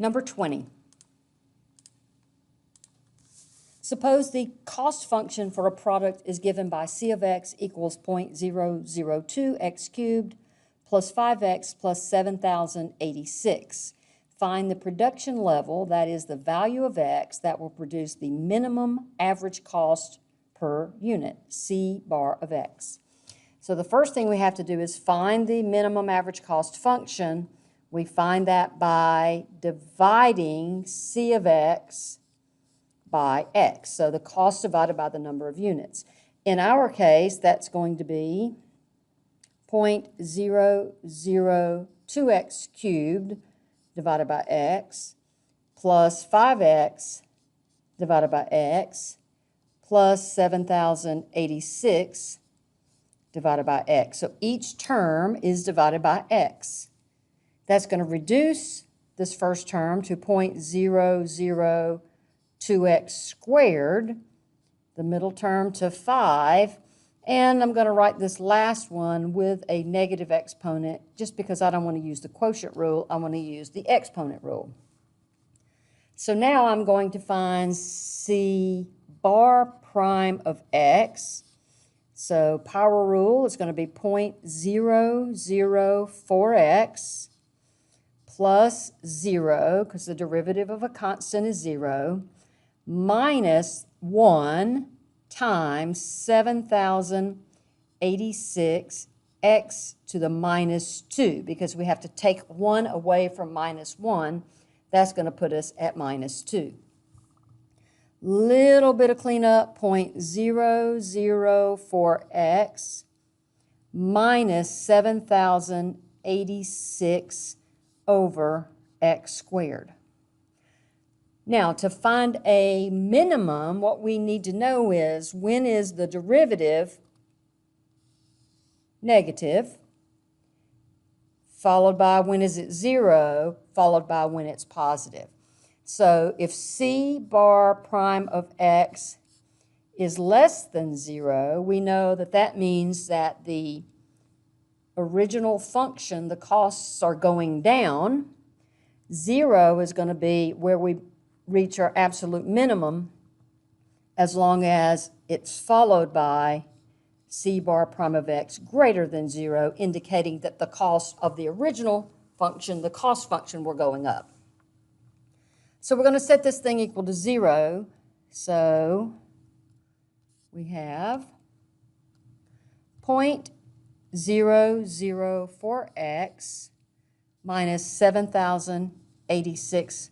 Number 20. Suppose the cost function for a product is given by C of x equals 0.002 x cubed plus 5x plus 7,086. Find the production level, that is the value of x, that will produce the minimum average cost per unit, C bar of x. So the first thing we have to do is find the minimum average cost function. We find that by dividing C of x by x. So the cost divided by the number of units. In our case, that's going to be 0.002x cubed divided by x plus 5x divided by x plus 7,086 divided by x. So each term is divided by x. That's going to reduce this first term to 0.002x squared, the middle term to 5, and I'm going to write this last one with a negative exponent just because I don't want to use the quotient rule, I want to use the exponent rule. So now I'm going to find C bar prime of x. So power rule is going to be 0.004x plus 0, because the derivative of a constant is 0, minus 1 times 7,086 x to the minus 2, because we have to take 1 away from minus 1. That's going to put us at minus 2. Little bit of cleanup, 0.004x minus 7,086 over x squared. Now, to find a minimum, what we need to know is when is the derivative negative, followed by when is it 0, followed by when it's positive. So if C bar prime of x is less than 0, we know that that means that the original function, the costs are going down. 0 is going to be where we reach our absolute minimum as long as it's followed by C bar prime of x greater than 0, indicating that the cost of the original function, the cost function, were going up. So we're going to set this thing equal to 0. So we have 0.004x minus 7,086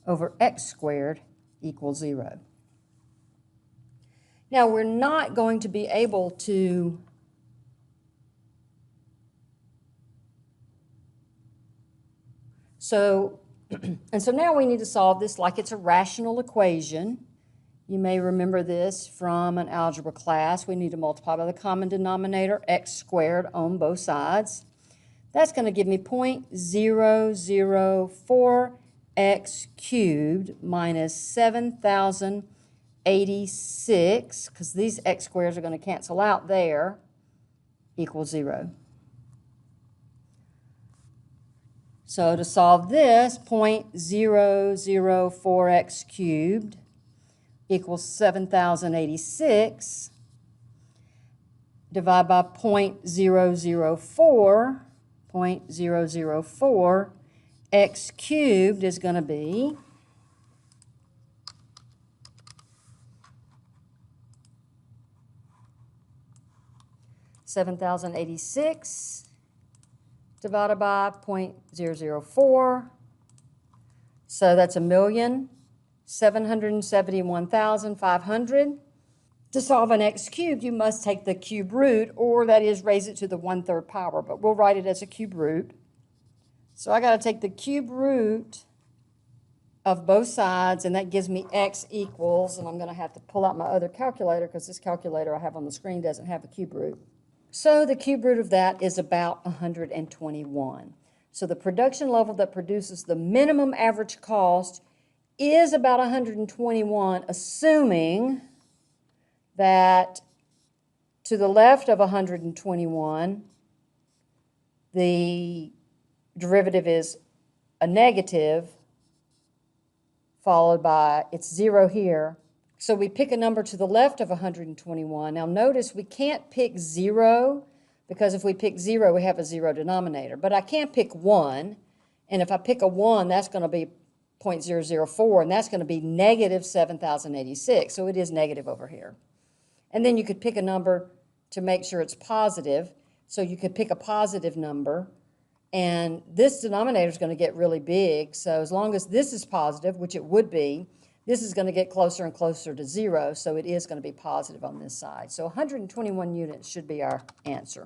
over x squared equals 0. Now, we're not going to be able to so now we need to solve this like it's a rational equation. You may remember this from an algebra class. We need to multiply by the common denominator, x squared, on both sides. That's going to give me 0.004x cubed minus 7,086, because these x squares are going to cancel out there, equals 0. So to solve this, 0.004x cubed equals 7,086. Divide by 0.004. 0.004 x cubed is going to be 7,086 divided by 0.004. So that's 1,771,500. To solve an x cubed, you must take the cube root, or that is raise it to the 1/3 power, but we'll write it as a cube root. So I got to take the cube root of both sides, and that gives me x equals, and I'm going to have to pull out my other calculator because this calculator I have on the screen doesn't have a cube root. So the cube root of that is about 121. So the production level that produces the minimum average cost is about 121, assuming that to the left of 121, the derivative is a negative, followed by, it's 0 here. So we pick a number to the left of 121. Now notice we can't pick 0, because if we pick 0, we have a 0 denominator. But I can pick 1, and if I pick a 1, that's going to be 0.004, and that's going to be negative 7,086. So it is negative over here. And then you could pick a number to make sure it's positive. So you could pick a positive number, and this denominator is going to get really big. So as long as this is positive, which it would be, this is going to get closer and closer to 0, so it is going to be positive on this side. So 121 units should be our answer.